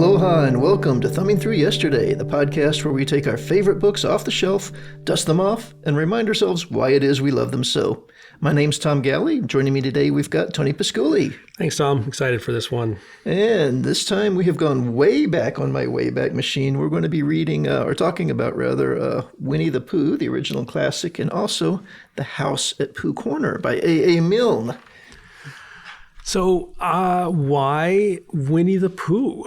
Aloha and welcome to Thumbing Through Yesterday, the podcast where we take our favorite books off the shelf, dust them off, and remind ourselves why it is we love them so. My name's Tom Galley. Joining me today, we've got Tony Pasculi. Thanks, Tom. Excited for this one. And this time we have gone way back on my Wayback Machine. We're going to be reading, or talking about rather, Winnie the Pooh, the original classic, and also The House at Pooh Corner by A.A. Milne. So, why Winnie the Pooh?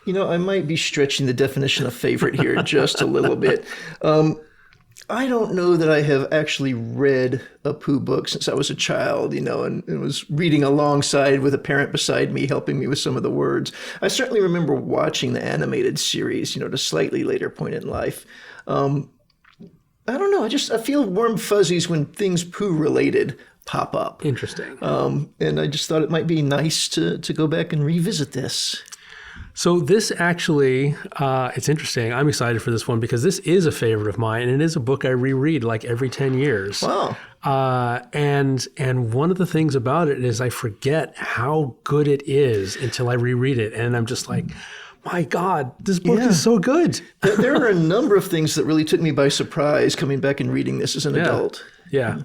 You know, I might be stretching the definition of favorite here just a little bit. I don't know that I have actually read a Pooh book since I was a child, and was reading alongside with a parent beside me, helping me with some of the words. I certainly remember watching the animated series, at a slightly later point in life. I don't know. I feel warm fuzzies when things Pooh related pop up. Interesting. And I just thought it might be nice to go back and revisit this. So this actually, it's interesting. I'm excited for this one because this is a favorite of mine, and it is a book I reread like every 10 years. Wow. And one of the things about it is I forget how good it is until I reread it, and I'm just like, my God, this book is so good. There are a number of things that really took me by surprise coming back and reading this as an adult. Yeah.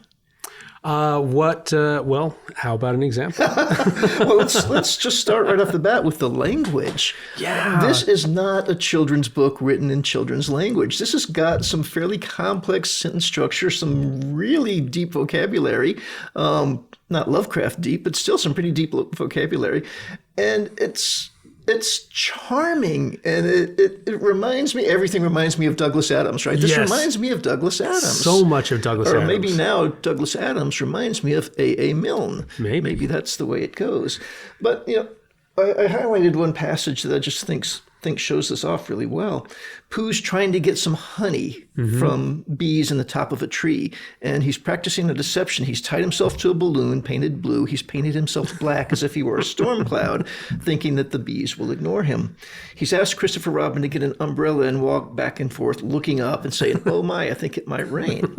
Well, how about an example? Well, let's just start right off the bat with the language. Yeah. This is not a children's book written in children's language. This has got some fairly complex sentence structure, some really deep vocabulary. Not Lovecraft deep, but still some pretty deep vocabulary. And it's charming, and it reminds me, everything reminds me of Douglas Adams, right? This reminds me of Douglas Adams. So much of Douglas Adams. Or maybe now Douglas Adams reminds me of A.A. Milne. Maybe that's the way it goes. But, I highlighted one passage that I just think shows this off really well. Pooh's trying to get some honey from bees in the top of a tree, and he's practicing a deception. He's tied himself to a balloon painted blue. He's painted himself black as if he were a storm cloud, thinking that the bees will ignore him. He's asked Christopher Robin to get an umbrella and walk back and forth, looking up and saying, "Oh my, I think it might rain."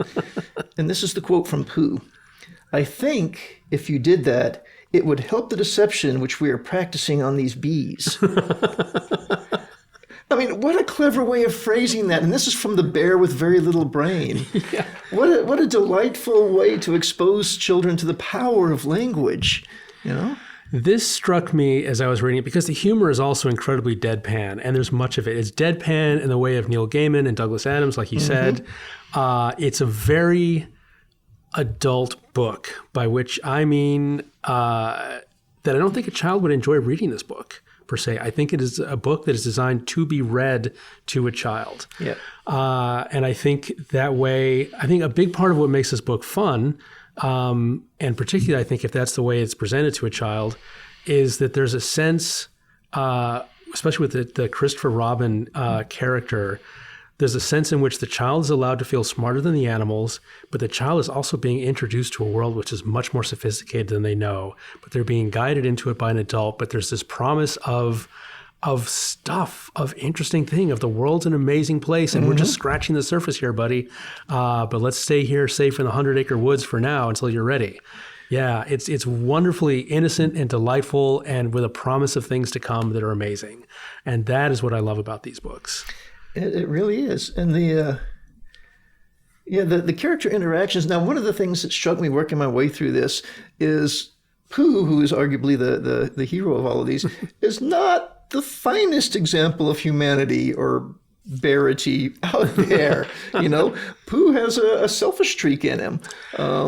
And this is the quote from Pooh. "I think if you did that, it would help the deception which we are practicing on these bees." I mean, what a clever way of phrasing that. And this is from the bear with very little brain. Yeah. What a delightful way to expose children to the power of language, This struck me as I was reading it because the humor is also incredibly deadpan, and there's much of it. It's deadpan in the way of Neil Gaiman and Douglas Adams, like you said. It's a very adult book, by which I mean that I don't think a child would enjoy reading this book, per se. I think it is a book that is designed to be read to a child. Yeah. And I think that way, a big part of what makes this book fun, and particularly I think if that's the way it's presented to a child, is that there's a sense, especially with the Christopher Robin character, there's a sense in which the child is allowed to feel smarter than the animals, but the child is also being introduced to a world which is much more sophisticated than they know. But they're being guided into it by an adult. But there's this promise of stuff, of interesting thing, of the world's an amazing place, and we're just scratching the surface here, buddy. But let's stay here safe in the 100-acre woods for now until you're ready. Yeah, it's wonderfully innocent and delightful, and with a promise of things to come that are amazing. And that is what I love about these books. It really is. And the character interactions. Now, one of the things that struck me working my way through this is Pooh, who is arguably the hero of all of these, is not the finest example of humanity or bearity out there. Pooh has a selfish streak in him.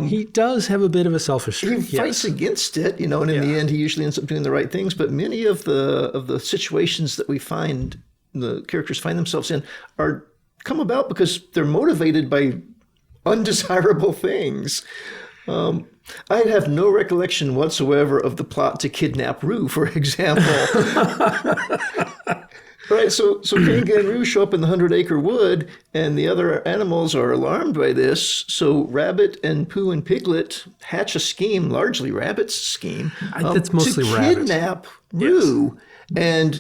He does have a bit of a selfish streak. He fights against it, and in the end, he usually ends up doing the right things. But many of the situations that we find the characters find themselves in come about because they're motivated by undesirable things. I have no recollection whatsoever of the plot to kidnap Roo, for example. Right, so Kanga and Roo show up in the 100-acre wood, and the other animals are alarmed by this. So Rabbit and Pooh and Piglet hatch a scheme, largely Rabbit's scheme, that's mostly to Rabbit. Kidnap Roo and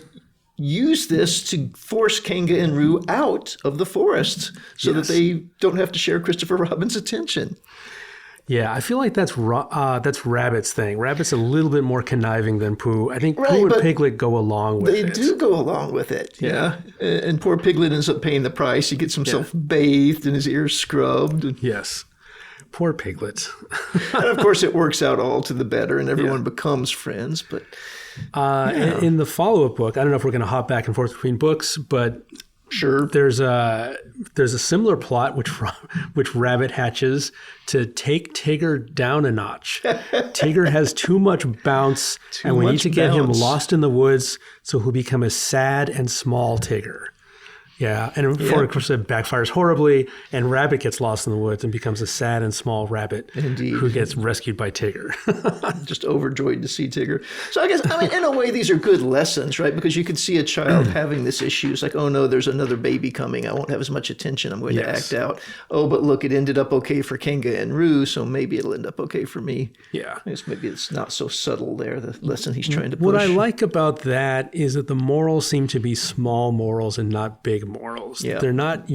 use this to force Kanga and Roo out of the forest so that they don't have to share Christopher Robin's attention. Yeah, I feel like that's Rabbit's thing. Rabbit's a little bit more conniving than Pooh. I think Right, Pooh and but Piglet go along with it. They do go along with it, yeah. And poor Piglet ends up paying the price. He gets himself bathed and his ears scrubbed. And, Yes. Poor Piglet. and of course, it works out all to the better, and everyone becomes friends. But In the follow-up book, I don't know if we're going to hop back and forth between books, but sure, there's a similar plot which Rabbit hatches to take Tigger down a notch. Tigger has too much bounce, and we need to get him lost in the woods so he'll become a sad and small Tigger. Yeah, and of course it backfires horribly, and Rabbit gets lost in the woods and becomes a sad and small rabbit who gets rescued by Tigger. Just overjoyed to see Tigger. So I guess, in a way, these are good lessons, right? Because you could see a child having this issue. It's like, oh no, there's another baby coming. I won't have as much attention. I'm going to act out. Oh, but look, it ended up okay for Kanga and Roo, so maybe it'll end up okay for me. Yeah. I guess maybe it's not so subtle there, the lesson he's trying to push. What I like about that is that the morals seem to be small morals and not big morals. Yeah. You're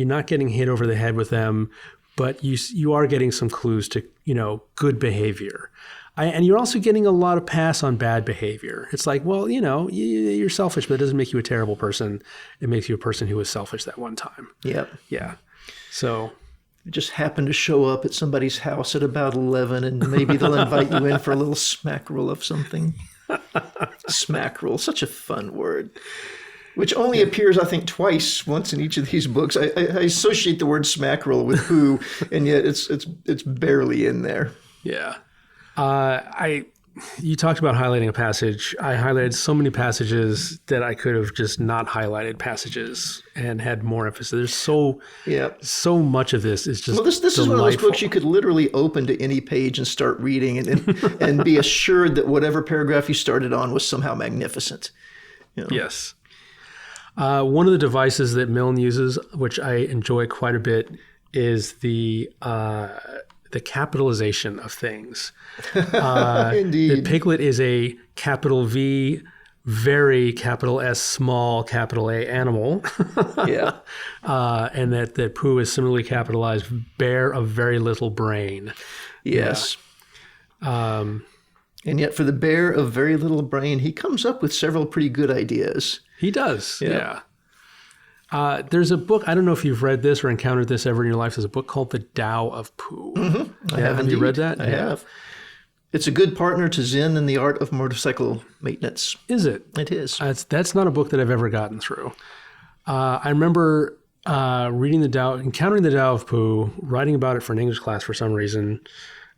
not getting hit over the head with them, but you are getting some clues to, good behavior. And you're also getting a lot of pass on bad behavior. It's like, well, you're selfish, but it doesn't make you a terrible person. It makes you a person who was selfish that one time. Yep. Yeah. So you just happen to show up at somebody's house at about 11, and maybe they'll invite you in for a little smackerel of something. Smackerel, such a fun word. Which only appears, I think, twice, once in each of these books. I associate the word smackerel with Pooh, and yet it's barely in there. Yeah. You talked about highlighting a passage. I highlighted so many passages that I could have just not highlighted passages and had more emphasis. There's so much of this is just this is one of those books you could literally open to any page and start reading and be assured that whatever paragraph you started on was somehow magnificent. Yes. One of the devices that Milne uses, which I enjoy quite a bit, is the capitalization of things. Indeed. The Piglet is a capital V, very capital S, small capital A animal. Yeah. And that Pooh is similarly capitalized, bear of very little brain. Yes. Yeah. And yet for the bear of very little brain, he comes up with several pretty good ideas. He does, yeah. There's a book, I don't know if you've read this or encountered this ever in your life. There's a book called The Tao of Pooh. Mm-hmm. I have Have you read that? I have. It's a good partner to Zen and the art of motorcycle maintenance. Is it? It is. That's not a book that I've ever gotten through. I remember encountering the Tao of Pooh, writing about it for an English class for some reason.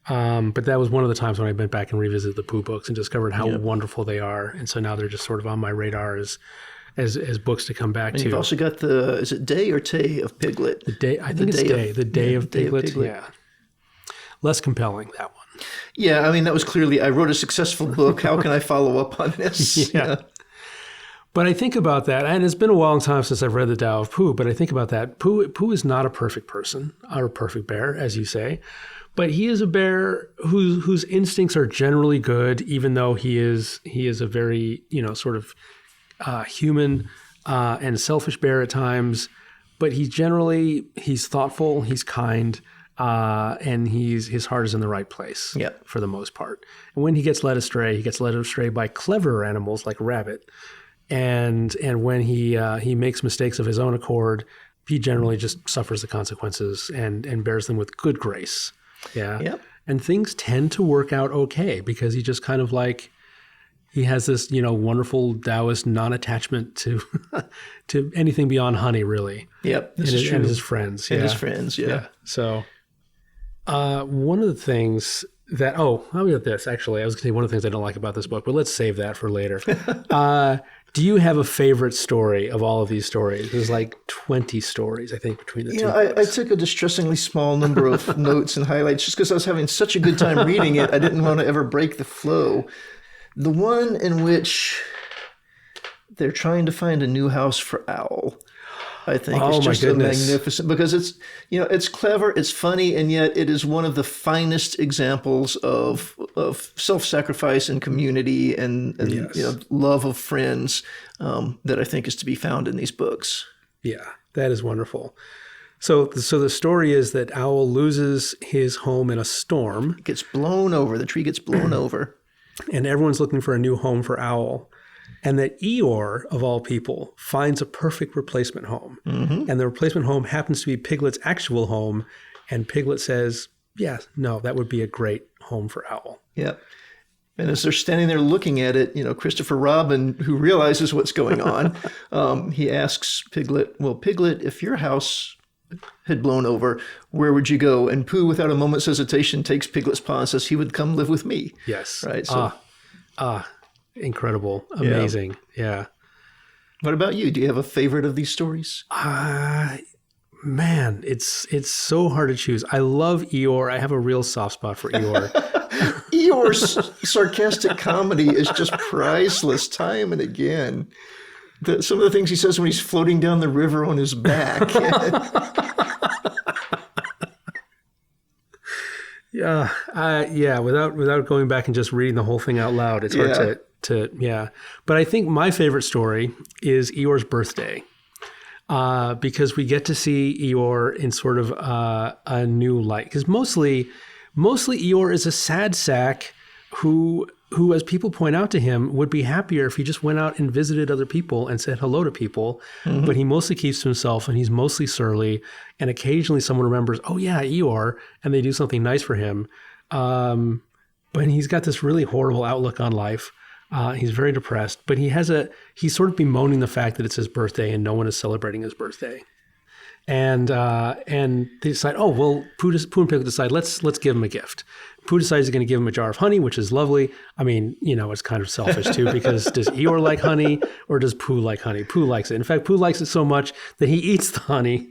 But that was one of the times when I went back and revisited the Pooh books and discovered how wonderful they are. And so now they're just sort of on my radar as books to come back to. You've also got is it Day or Tay of Piglet? The Day of Piglet. Yeah. Less compelling, that one. Yeah, that was clearly, I wrote a successful book. How can I follow up on this? Yeah. But I think about that, and it's been a long time since I've read The Tao of Pooh, but I think about that. Pooh is not a perfect person, or a perfect bear, as you say. But he is a bear whose instincts are generally good, even though he is a very, sort of human and selfish bear at times. But he's thoughtful, he's kind, and his heart is in the right place for the most part. And when he gets led astray, by cleverer animals like Rabbit. And when he makes mistakes of his own accord, he generally just suffers the consequences and bears them with good grace. Yeah. Yep. And things tend to work out okay because he just kind of he has this, wonderful Taoist non-attachment to anything beyond honey, really. Yep. And his friends. And his friends, yeah. So one of the things that, how about this? Actually, I was going to say one of the things I don't like about this book, but let's save that for later. Do you have a favorite story of all of these stories? There's 20 stories, I think, between the two books. I took a distressingly small number of notes and highlights just because I was having such a good time reading it. I didn't want to ever break the flow. The one in which they're trying to find a new house for Owl, I think, is just a magnificent, because it's clever, it's funny, and yet it is one of the finest examples of self-sacrifice and community and love of friends that I think is to be found in these books. Yeah, that is wonderful. So the story is that Owl loses his home in a storm. It gets blown over. The tree gets blown over. And everyone's looking for a new home for Owl. And that Eeyore, of all people, finds a perfect replacement home. And the replacement home happens to be Piglet's actual home. And Piglet says, yeah, no, that would be a great home for Owl. Yep. And as they're standing there looking at it, Christopher Robin, who realizes what's going on, he asks Piglet, well, Piglet, if your house had blown over, where would you go? And Pooh, without a moment's hesitation, takes Piglet's paw and says he would come live with me. Yes. Right. So, incredible. Amazing. Yeah. What about you? Do you have a favorite of these stories? Man, it's so hard to choose. I love Eeyore. I have a real soft spot for Eeyore. Eeyore's sarcastic comedy is just priceless time and again. Some of the things he says when he's floating down the river on his back. Without going back and just reading the whole thing out loud, it's hard to. But I think my favorite story is Eeyore's birthday. Because we get to see Eeyore in sort of a new light. Because mostly Eeyore is a sad sack who, as people point out to him, would be happier if he just went out and visited other people and said hello to people. But he mostly keeps to himself, and he's mostly surly. And occasionally someone remembers, oh yeah, Eeyore, and they do something nice for him. But he's got this really horrible outlook on life. He's very depressed, but he's sort of bemoaning the fact that it's his birthday and no one is celebrating his birthday. And they decide, oh, well, Pooh and Piglet decide, let's give him a gift. Pooh decides he's going to give him a jar of honey, which is lovely. I mean, it's kind of selfish too, because does Eeyore like honey or does Pooh like honey? Pooh likes it. In fact, Pooh likes it so much that he eats the honey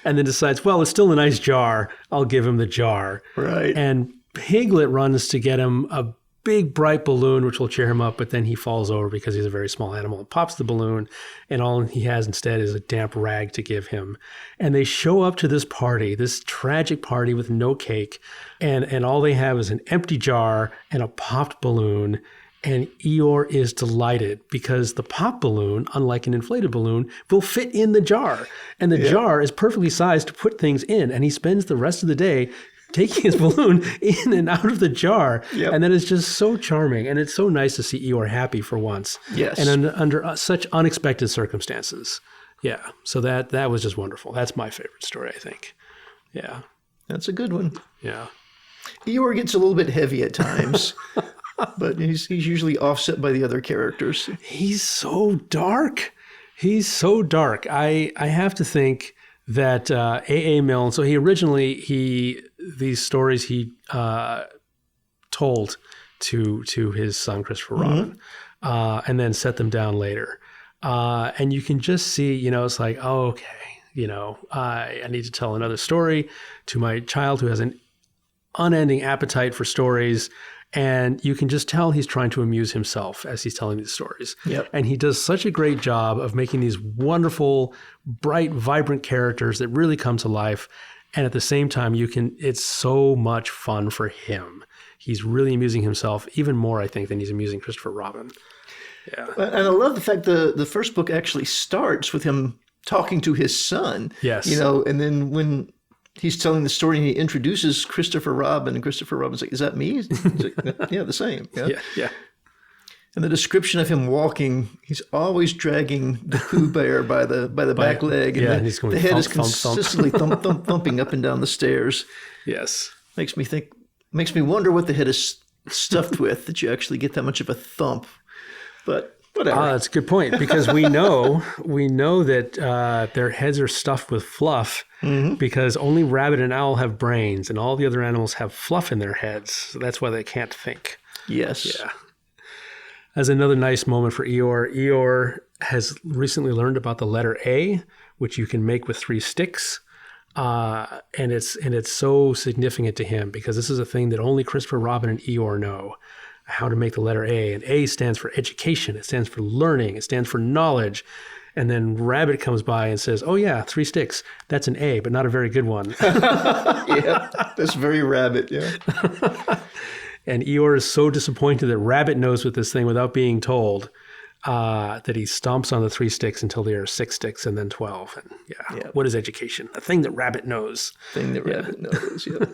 and then decides, well, it's still a nice jar. I'll give him the jar. Right. And Piglet runs to get him a big bright balloon, which will cheer him up, but then he falls over because he's a very small animal and pops the balloon, and all he has instead is a damp rag to give him. And they show up to this party, this tragic party with no cake, and all they have is an empty jar and a popped balloon. And Eeyore is delighted because the pop balloon, unlike an inflated balloon, will fit in the jar. And the jar is perfectly sized to put things in, and he spends the rest of the day taking his balloon in and out of the jar. Yep. And that is just so charming. And it's so nice to see Eeyore happy for once. Yes. And under such unexpected circumstances. Yeah. So that was just wonderful. That's my favorite story, I think. Yeah. That's a good one. Yeah. Eeyore gets a little bit heavy at times, but he's usually offset by the other characters. He's so dark. I have to think that A.A. Milne, so these stories he told to his son, Christopher Robin, and then set them down later. And you can just see, it's like, oh, okay, I need to tell another story to my child who has an unending appetite for stories. And you can just tell he's trying to amuse himself as he's telling these stories. Yep. And he does such a great job of making these wonderful, bright, vibrant characters that really come to life. And at the same time, it's so much fun for him. He's really amusing himself even more, I think, than he's amusing Christopher Robin. Yeah. And I love the fact the first book actually starts with him talking to his son. Yes. And then when he's telling the story and he introduces Christopher Robin, and Christopher Robin's like, is that me? He's like, yeah, the same. Yeah. And the description of him walking, he's always dragging the Pooh Bear by the back leg. And and he's going the head thump, is consistently thumping up and down the stairs. Yes. Makes me wonder what the head is stuffed with, that you actually get that much of a thump. But whatever. That's a good point, because we know that their heads are stuffed with fluff, because only rabbit and owl have brains and all the other animals have fluff in their heads. So that's why they can't think. Yes. Yeah. As another nice moment for Eeyore, Eeyore has recently learned about the letter A, which you can make with 3 sticks. And it's so significant to him because this is a thing that only Christopher Robin and Eeyore know, how to make the letter A. And A stands for education. It stands for learning. It stands for knowledge. And then Rabbit comes by and says, oh yeah, 3 sticks. That's an A, but not a very good one. Yeah, that's very Rabbit, yeah. And Eeyore is so disappointed that Rabbit knows with this thing without being told. that he stomps on the 3 sticks until there are 6 sticks and then 12. And what is education? A thing that Rabbit knows. Rabbit knows, yeah.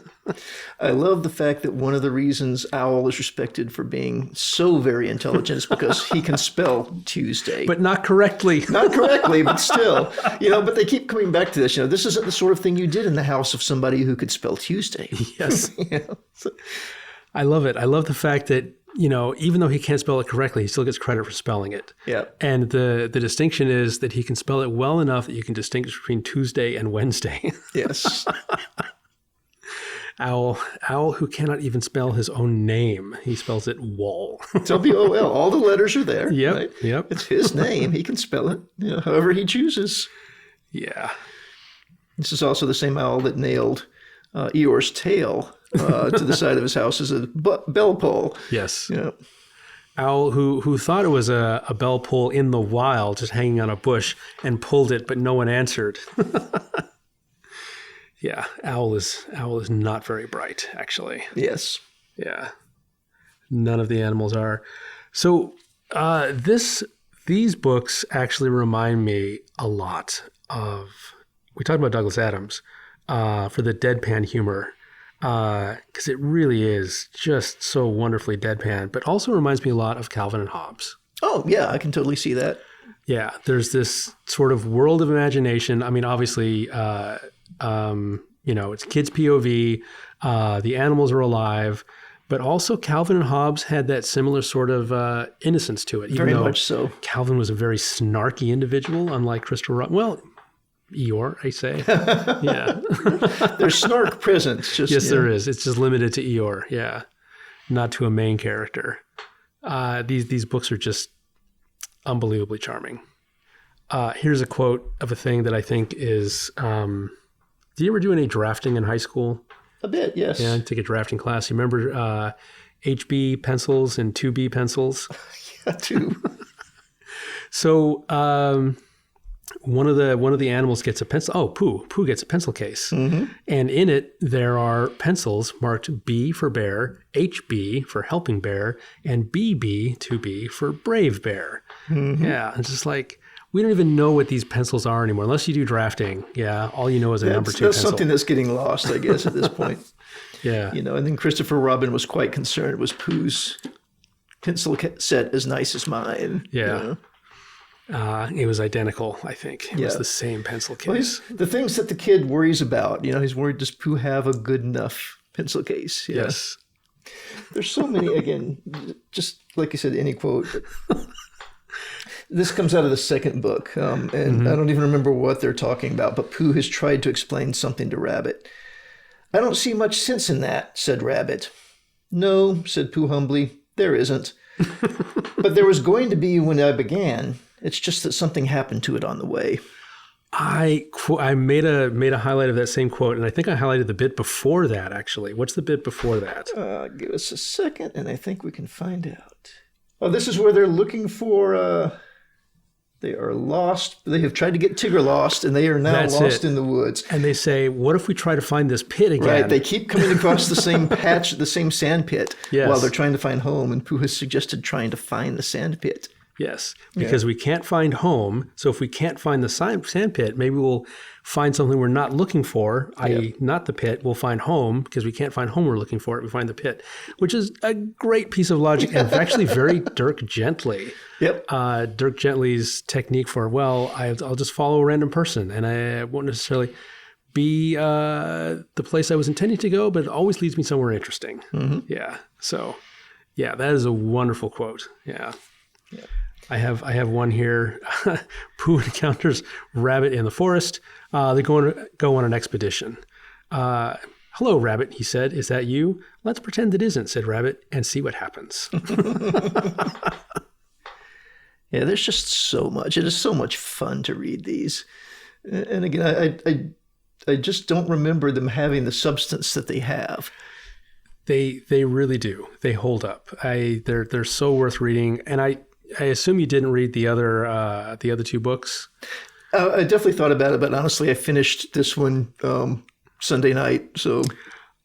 I love the fact that one of the reasons Owl is respected for being so very intelligent is because he can spell Tuesday. But not correctly. Not correctly, but still. But they keep coming back to this. This isn't the sort of thing you did in the house of somebody who could spell Tuesday. Yes. I love it. I love the fact that, even though he can't spell it correctly, he still gets credit for spelling it. Yeah. And the distinction is that he can spell it well enough that you can distinguish between Tuesday and Wednesday. Yes. Owl, who cannot even spell his own name. He spells it Wall. It's W-O-L. All the letters are there. Yep. Right? Yep. It's his name. He can spell it however he chooses. Yeah. This is also the same owl that nailed Eeyore's tail to the side of his house as a bell pull. Yes. Owl, who thought it was a bell pull in the wild, just hanging on a bush, and pulled it, but no one answered. Yeah, Owl is not very bright, actually. Yes. Yeah. None of the animals are. So these books actually remind me a lot of, we talked about Douglas Adams for the deadpan humor, because it really is just so wonderfully deadpan, but also reminds me a lot of Calvin and Hobbes. Oh, yeah, I can totally see that. Yeah, there's this sort of world of imagination. I mean, obviously, it's kids' POV, the animals are alive, but also Calvin and Hobbes had that similar sort of innocence to it. Very much so. Calvin was a very snarky individual, unlike Christopher Robin. Well, Eeyore, I say. Yeah. There's snark present. Yes, there is. It's just limited to Eeyore. Yeah. Not to a main character. These books are just unbelievably charming. Here's a quote of a thing that I think is, did you ever do any drafting in high school? A bit, yes. Yeah, I took a drafting class. You remember HB pencils and 2B pencils? Yeah, too. So one of the animals gets a pencil. Oh, Pooh. Pooh gets a pencil case. Mm-hmm. And in it, there are pencils marked B for bear, HB for helping bear, and BB, 2B, for brave bear. Mm-hmm. Yeah, it's just like, we don't even know what these pencils are anymore. Unless you do drafting, all you know is a number 2 that's pencil. something that's getting lost, I guess, at this point. Yeah. And then Christopher Robin was quite concerned. Was Pooh's pencil set as nice as mine? Yeah. It was identical, I think. It was the same pencil case. Well, the things that the kid worries about, he's worried, does Pooh have a good enough pencil case? Yeah. Yes. There's so many, again, just like you said, any quote. This comes out of the second book, and I don't even remember what they're talking about, but Pooh has tried to explain something to Rabbit. I don't see much sense in that, said Rabbit. No, said Pooh humbly, there isn't. But there was going to be when I began. It's just that something happened to it on the way. I made a highlight of that same quote, and I think I highlighted the bit before that, actually. What's the bit before that? Give us a second, and I think we can find out. Oh, this is where they're looking for... They are lost. They have tried to get Tigger lost, and they are now lost in the woods. And they say, what if we try to find this pit again? Right. They keep coming across the same patch, the same sand pit, while they're trying to find home. And Pooh has suggested trying to find the sand pit. Yes, because we can't find home. So if we can't find the sand pit, maybe we'll find something we're not looking for, i.e. not the pit. We'll find home because we can't find home we're looking for it. We find the pit, which is a great piece of logic and actually very Dirk Gently. Yep. Dirk Gently's technique for, I'll just follow a random person and I won't necessarily be the place I was intending to go, but it always leads me somewhere interesting. Mm-hmm. Yeah. So, that is a wonderful quote. Yeah. Yep. I have one here. Pooh encounters Rabbit in the forest. They're going to go on an expedition. Hello, Rabbit, he said. Is that you? Let's pretend it isn't, said Rabbit, and see what happens. Yeah, there's just so much. It is so much fun to read these. And again, I just don't remember them having the substance that they have. They really do. They hold up. They're so worth reading. And I assume you didn't read the other 2 books. I definitely thought about it, but honestly, I finished this one Sunday night. So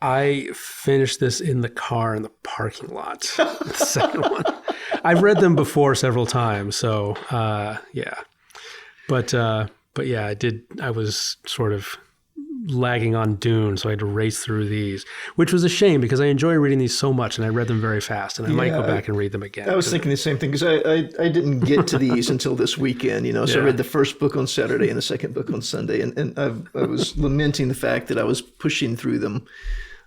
I finished this in the car in the parking lot. The second one. I've read them before several times, so yeah. But yeah, I was sort of lagging on Dune, so I had to race through these, which was a shame because I enjoy reading these so much, and I read them very fast, and I might go back and read them again. I was thinking the same thing because I didn't get to these until this weekend, so I read the first book on Saturday and the second book on Sunday, and I was lamenting the fact that I was pushing through them.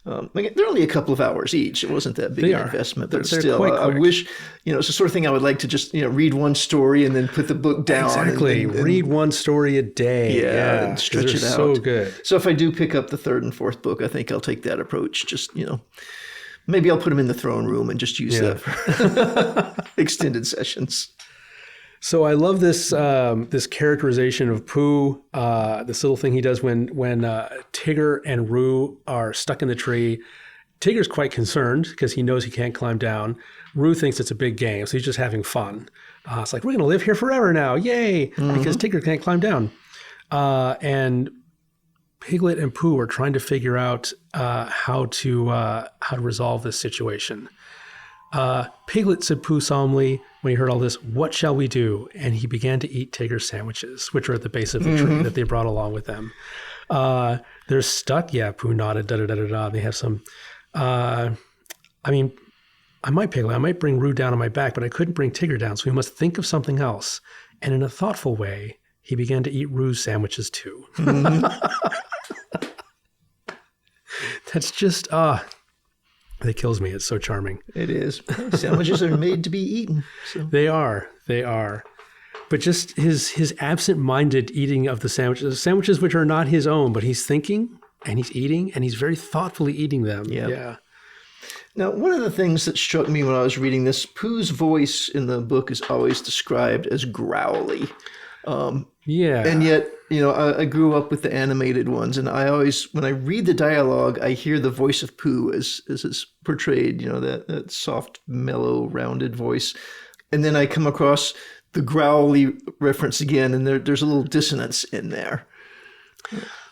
They're only a couple of hours each. It wasn't that big an investment, but still, I wish, it's the sort of thing I would like to just, read one story and then put the book down. Exactly. And read one story a day. Yeah, and stretch it out. So good. So if I do pick up the third and fourth book, I think I'll take that approach. Just, maybe I'll put them in the throne room and just use that for extended sessions. So I love this this characterization of Pooh, this little thing he does when Tigger and Roo are stuck in the tree. Tigger's quite concerned because he knows he can't climb down. Roo thinks it's a big game, so he's just having fun. It's like, we're going to live here forever now, yay! Because Tigger can't climb down. And Piglet and Pooh are trying to figure out how to resolve this situation. Piglet said Pooh solemnly when he heard all this, "What shall we do?" And he began to eat Tigger's sandwiches, which are at the base of the tree that they brought along with them. They're stuck. Yeah, Pooh nodded, da-da-da-da-da. They have some, I might bring Roo down on my back, but I couldn't bring Tigger down, so we must think of something else. And in a thoughtful way, he began to eat Roo's sandwiches too. That's just, it kills me. It's so charming. It is. Sandwiches are made to be eaten. So. They are. But just his absent-minded eating of the sandwiches which are not his own, but he's thinking and he's eating and he's very thoughtfully eating them. Yep. Yeah. Now, one of the things that struck me when I was reading this, Pooh's voice in the book is always described as growly. Yeah. And yet, I grew up with the animated ones, and I always, when I read the dialogue, I hear the voice of Pooh as it's portrayed, that soft, mellow, rounded voice. And then I come across the growly reference again, and there's a little dissonance in there.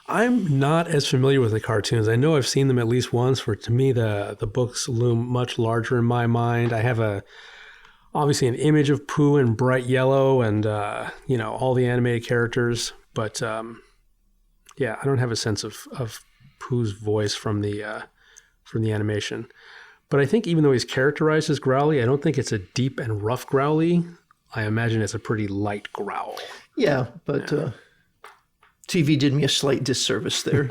I'm not as familiar with the cartoons. I know I've seen them at least once, where to me the books loom much larger in my mind. I have obviously an image of Pooh in bright yellow and, all the animated characters. But, I don't have a sense of Pooh's voice from the animation. But I think even though he's characterized as growly, I don't think it's a deep and rough growly. I imagine it's a pretty light growl. Yeah, but TV did me a slight disservice there.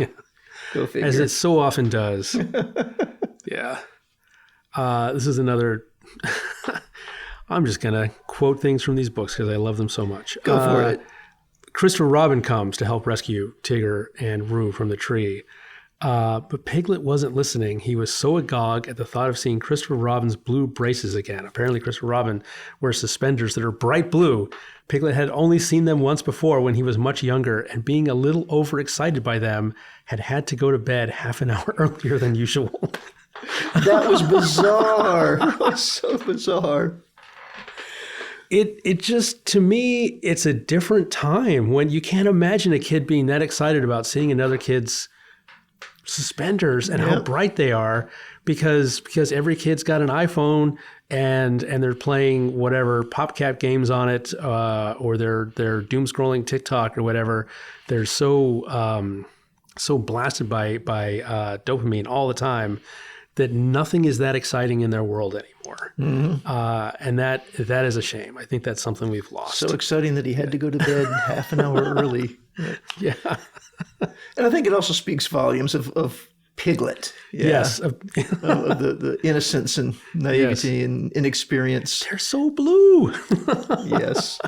Go figure. As it so often does. Yeah. This is another... I'm just going to quote things from these books because I love them so much. Go for it. Christopher Robin comes to help rescue Tigger and Roo from the tree. But Piglet wasn't listening. He was so agog at the thought of seeing Christopher Robin's blue braces again. Apparently Christopher Robin wears suspenders that are bright blue. Piglet had only seen them once before when he was much younger, and being a little overexcited by them, had to go to bed half an hour earlier than usual. That was bizarre. That was so bizarre. It just, to me, it's a different time when you can't imagine a kid being that excited about seeing another kid's suspenders and how bright they are because every kid's got an iPhone and they're playing whatever PopCap games on it or they're doom scrolling TikTok or whatever. They're so blasted by dopamine all the time that nothing is that exciting in their world anymore. And that is a shame. I think that's something we've lost. So exciting that he had to go to bed half an hour early. Yeah. And I think it also speaks volumes of Piglet. Yeah. Yes. Of the innocence and naivety and inexperience. They're so blue. Yes.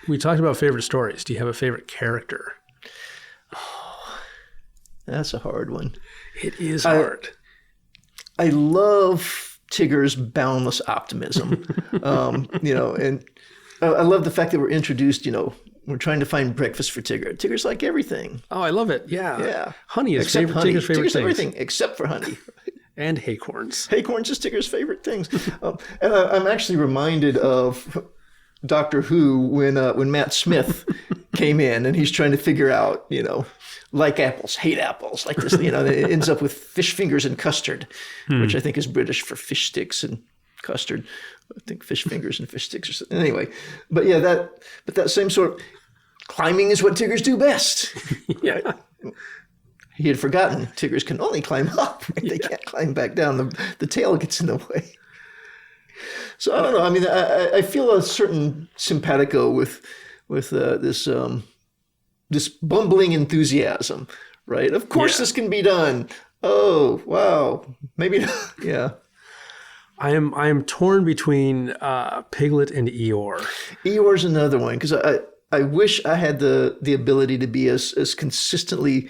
We talked about favorite stories. Do you have a favorite character? Oh, that's a hard one. It is hard. I love Tigger's boundless optimism, and I love the fact that we're introduced, we're trying to find breakfast for Tigger. Tigger's like everything. Oh, I love it. Yeah. Yeah. Honey is Tigger's favorite things. Everything except for honey. And acorns. Acorns is Tigger's favorite things. And I'm actually reminded of Doctor Who when Matt Smith came in and he's trying to figure out, like apples, hate apples, like this, it ends up with fish fingers and custard, which I think is British for fish sticks and custard. I think fish fingers and fish sticks or something. Anyway, but yeah, that same sort of climbing is what tigers do best. Yeah. Right? He had forgotten tigers can only climb up. Right? They can't climb back down. The tail gets in the way. So I don't know. I mean, I feel a certain simpatico with this bumbling enthusiasm, right? Of course this can be done. Oh, wow. Maybe not. Yeah. I am torn between Piglet and Eeyore. Eeyore's another one because I wish I had the ability to be as consistently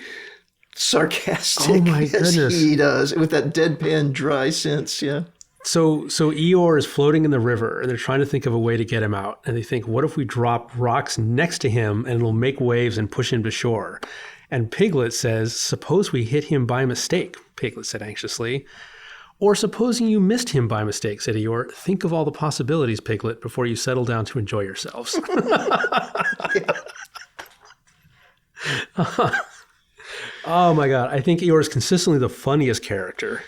sarcastic as he does with that deadpan dry sense. Yeah. So Eeyore is floating in the river and they're trying to think of a way to get him out. And they think, what if we drop rocks next to him and it'll make waves and push him to shore? And Piglet says, suppose we hit him by mistake, Piglet said anxiously. Or supposing you missed him by mistake, said Eeyore. Think of all the possibilities, Piglet, before you settle down to enjoy yourselves. Oh my God. I think Eeyore is consistently the funniest character.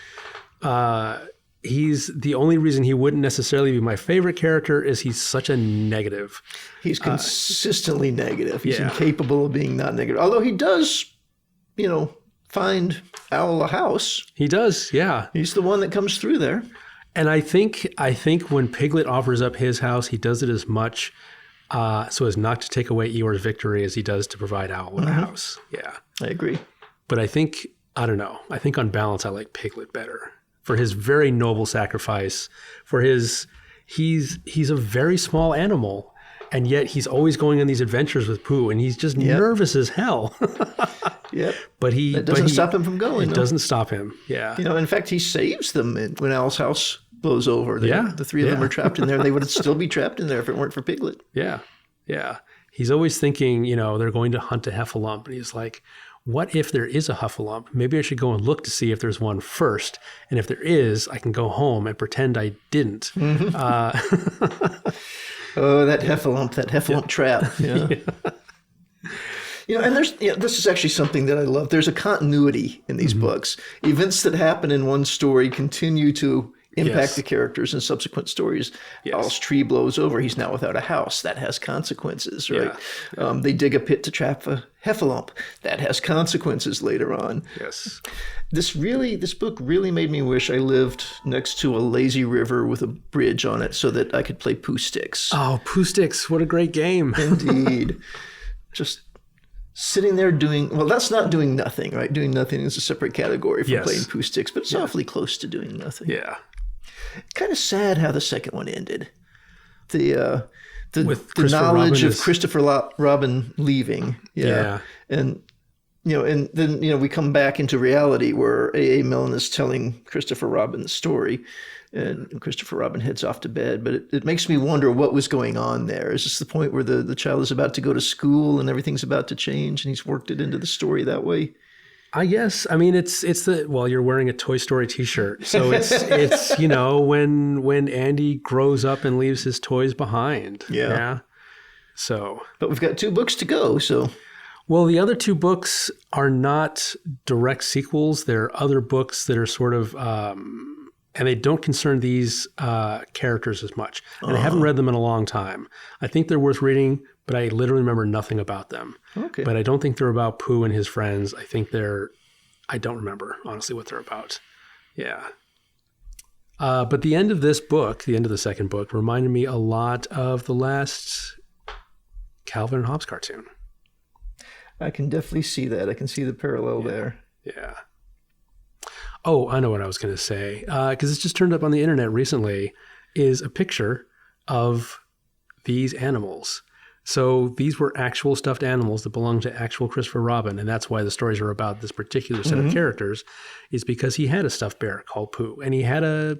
He's the only reason he wouldn't necessarily be my favorite character is he's such a negative. He's consistently negative. He's incapable of being not negative. Although he does, find Owl a house. He does, yeah. He's the one that comes through there. And I think when Piglet offers up his house, he does it as much so as not to take away Eeyore's victory as he does to provide Owl with a house. Yeah. I agree. But I don't know. I think on balance, I like Piglet better. For his very noble sacrifice, he's a very small animal, and yet he's always going on these adventures with Pooh, and he's just nervous as hell. Yep. But that doesn't stop him from going. It doesn't stop him. Yeah. In fact, he saves them when Owl's house blows over. The three of them are trapped in there. They would still be trapped in there if it weren't for Piglet. Yeah. Yeah. He's always thinking, they're going to hunt a heffalump, and he's like, what if there is a Huffalump? Maybe I should go and look to see if there's one first. And if there is, I can go home and pretend I didn't. Mm-hmm. That Heffalump trap. Yeah. And there's, this is actually something that I love. There's a continuity in these books. Events that happen in one story continue to impact the characters in subsequent stories. Owl's tree blows over. He's now without a house. That has consequences, right? Yeah. They dig a pit to trap a heffalump. That has consequences later on. Yes. This book really made me wish I lived next to a lazy river with a bridge on it so that I could play Pooh Sticks. Oh, Pooh Sticks. What a great game. Indeed. Just sitting there that's not doing nothing, right? Doing nothing is a separate category from playing Pooh Sticks, but it's awfully close to doing nothing. Yeah. Kind of sad how the second one ended. The knowledge of Christopher Robin leaving. Yeah. And then we come back into reality where A.A. Milne is telling Christopher Robin the story, and Christopher Robin heads off to bed. But it makes me wonder what was going on there. Is this the point where the child is about to go to school and everything's about to change, and he's worked it into the story that way? I guess. I mean, it's you're wearing a Toy Story t-shirt. So it's when Andy grows up and leaves his toys behind. Yeah. So. But we've got 2 books to go, so. Well, the other 2 books are not direct sequels. They're other books that are sort of, and they don't concern these characters as much. And I haven't read them in a long time. I think they're worth reading, but I literally remember nothing about them. Okay. But I don't think they're about Pooh and his friends. I don't remember, honestly, what they're about. Yeah. But the end of this book, the end of the second book, reminded me a lot of the last Calvin and Hobbes cartoon. I can definitely see that. I can see the parallel there. Yeah. Oh, I know what I was going to say. Because it's just turned up on the internet recently, is a picture of these animals. So these were actual stuffed animals that belonged to actual Christopher Robin, and that's why the stories are about this particular set of characters, is because he had a stuffed bear called Pooh, and he had a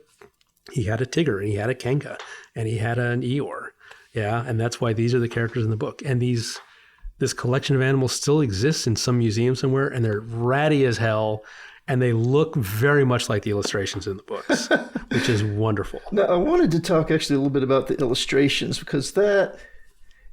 Tigger, and he had a Kanga, and he had an Eeyore. Yeah, and that's why these are the characters in the book. And this collection of animals still exists in some museum somewhere, and they're ratty as hell, and they look very much like the illustrations in the books, which is wonderful. Now, I wanted to talk actually a little bit about the illustrations, because that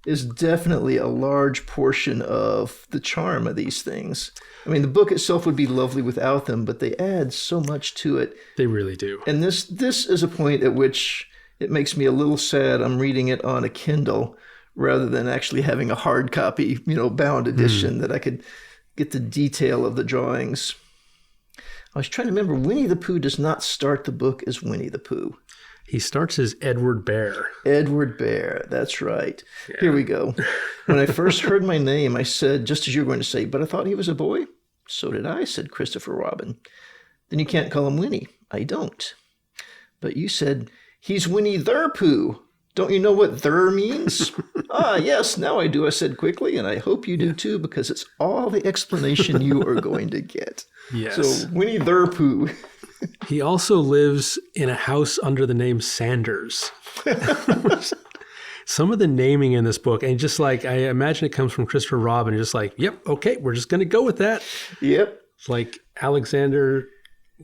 is definitely a large portion of the charm of these things. I mean, the book itself would be lovely without them, but they add so much to it. They really do. And this is a point at which it makes me a little sad I'm reading it on a Kindle rather than actually having a hard copy, bound edition that I could get the detail of the drawings. I was trying to remember, Winnie the Pooh does not start the book as Winnie the Pooh. He starts as Edward Bear. Edward Bear, that's right. Yeah. Here we go. When I first heard my name, I said, just as you were going to say, but I thought he was a boy. So did I, said Christopher Robin. Then you can't call him Winnie. I don't. But you said, he's Winnie the Pooh. Don't you know what "ther" means? Ah, yes, now I do, I said quickly, and I hope you do too, because it's all the explanation you are going to get. Yes. So, Winnie the Pooh. He also lives in a house under the name Sanders. Some of the naming in this book, and just like, I imagine it comes from Christopher Robin, just like, yep, okay, we're just going to go with that. Yep. It's like Alexander...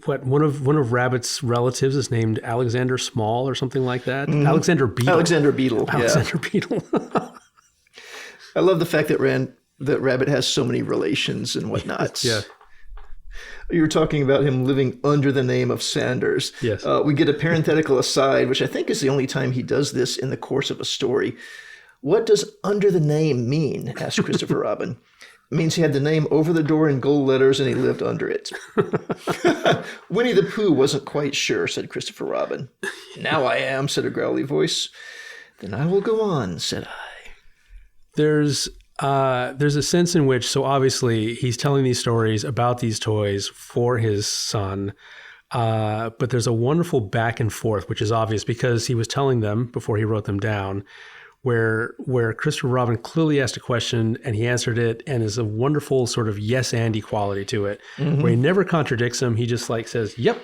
one of Rabbit's relatives is named Alexander Small or something like that. Mm-hmm. Alexander Beetle. Alexander Beetle. Alexander Beetle. I love the fact that Rabbit has so many relations and whatnot. Yeah. You were talking about him living under the name of Sanders. Yes. We get a parenthetical aside, which I think is the only time he does this in the course of a story. What does under the name mean? Asked Christopher Robin. It means he had the name over the door in gold letters and he lived under it. Winnie the Pooh wasn't quite sure, said Christopher Robin. Now I am, said a growly voice. Then I will go on, said I. There's a sense in which, so obviously he's telling these stories about these toys for his son, but there's a wonderful back and forth, which is obvious because he was telling them before he wrote them down, where Christopher Robin clearly asked a question and he answered it, and is a wonderful sort of yes-andy quality to it, where he never contradicts him. He just like says, yep,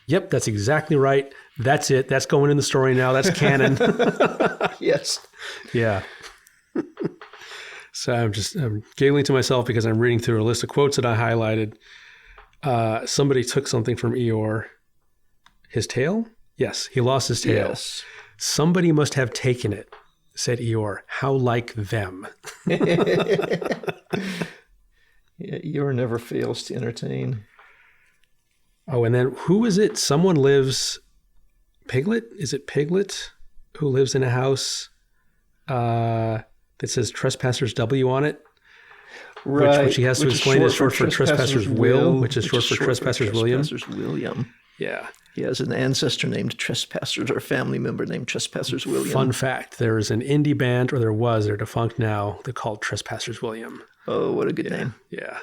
that's exactly right. That's it. That's going in the story now. That's canon. Yes. Yeah. So I'm giggling to myself because I'm reading through a list of quotes that I highlighted. Somebody took something from Eeyore. His tail? Yes, he lost his tail. Yes. Somebody must have taken it, said Eeyore. How like them. Yeah, Eeyore never fails to entertain. Oh, and then who is it? Someone lives... Piglet? Is it Piglet who lives in a house that says Trespassers W on it? Right. Which he has to explain is short for Trespassers Will, which is short for Trespassers William. Yeah. He has an ancestor named Trespassers, or a family member named Trespassers William. Fun fact, there is an indie band, or they're defunct now, they're called Trespassers William. Oh, what a good name. Yeah.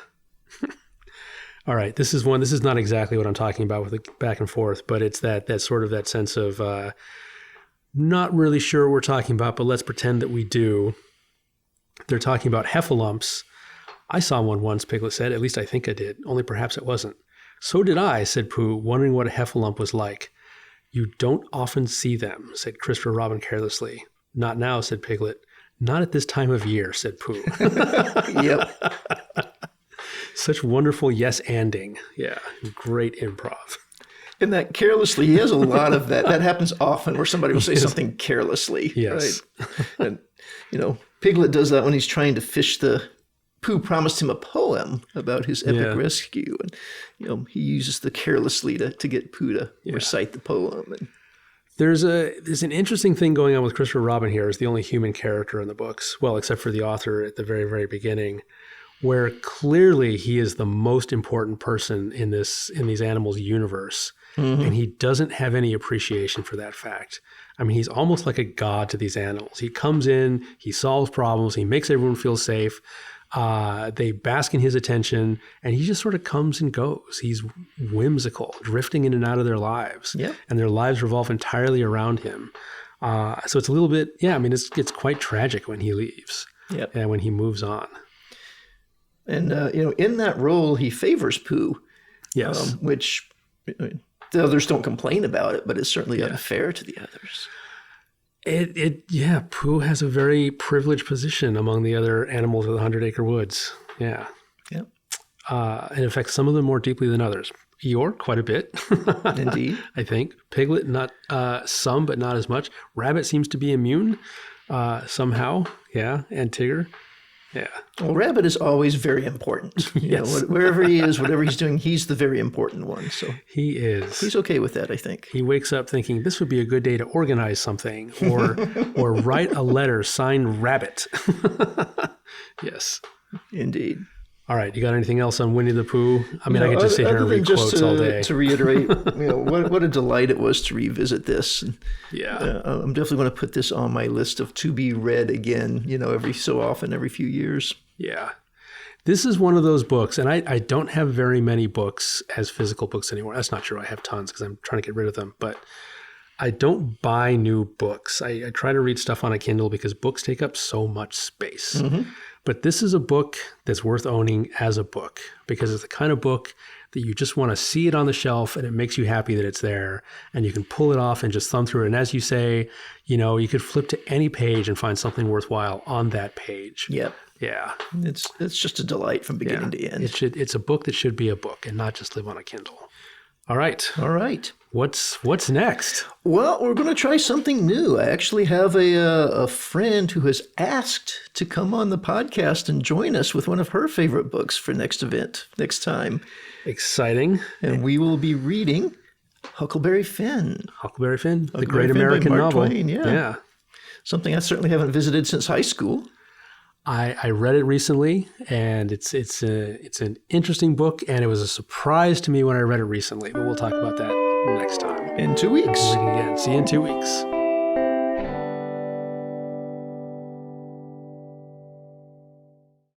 All right, this is not exactly what I'm talking about with the back and forth, but it's that sort of that sense of not really sure what we're talking about, but let's pretend that we do. They're talking about heffalumps. I saw one once, Piglet said. At least I think I did, only perhaps it wasn't. So did I, said Pooh, wondering what a heffalump was like. You don't often see them, said Christopher Robin carelessly. Not now, said Piglet. Not at this time of year, said Pooh. Yep. Such wonderful yes-anding. Yeah, great improv. And that carelessly, he has a lot of that. That happens often where somebody will say something carelessly. Yes. Right? And, Piglet does that when he's trying to fish Pooh promised him a poem about his epic rescue. And, he uses the carelessly to get Pooh to recite the poem. And there's an interesting thing going on with Christopher Robin here as the only human character in the books. Well, except for the author at the very, very beginning, where clearly he is the most important person in these animals' universe. Mm-hmm. And he doesn't have any appreciation for that fact. I mean, he's almost like a god to these animals. He comes in, he solves problems, he makes everyone feel safe. They bask in his attention, and he just sort of comes and goes. He's whimsical, drifting in and out of their lives. Yep. And their lives revolve entirely around him. So it's a little bit, it's quite tragic when he leaves. Yep. And when he moves on. And, in that role, he favors Pooh. Yes. Which the others don't complain about it, but it's certainly unfair to the others. Pooh has a very privileged position among the other animals of the 100-Acre Woods. Yeah. Yep. And in fact, some of them more deeply than others. Eeyore, quite a bit. Indeed. I think. Piglet, not some, but not as much. Rabbit seems to be immune somehow. Yeah. And Tigger. Yeah. Well, Rabbit is always very important. Yes. Wherever he is, whatever he's doing, he's the very important one. So he is. He's okay with that, I think. He wakes up thinking this would be a good day to organize something or write a letter signed Rabbit. Yes. Indeed. All right. You got anything else on Winnie the Pooh? I mean, I could just sit here and read quotes all day. To reiterate, what a delight it was to revisit this. Yeah. I'm definitely going to put this on my list of to be read again, every so often, every few years. Yeah. This is one of those books, and I don't have very many books as physical books anymore. That's not true. I have tons because I'm trying to get rid of them, but I don't buy new books. I try to read stuff on a Kindle because books take up so much space. Mm-hmm. But this is a book that's worth owning as a book because it's the kind of book that you just want to see it on the shelf and it makes you happy that it's there and you can pull it off and just thumb through it. And as you say, you could flip to any page and find something worthwhile on that page. Yep. Yeah. It's just a delight from beginning to end. It's a book that should be a book and not just live on a Kindle. All right. What's next? Well, we're going to try something new. I actually have a friend who has asked to come on the podcast and join us with one of her favorite books for next time. Exciting. And we will be reading Huckleberry Finn. Huckleberry Finn, the great American novel. Twain, yeah. Something I certainly haven't visited since high school. I read it recently, and it's an interesting book, and it was a surprise to me when I read it recently. But we'll talk about that next time. In 2 weeks. Read it again. See you in 2 weeks.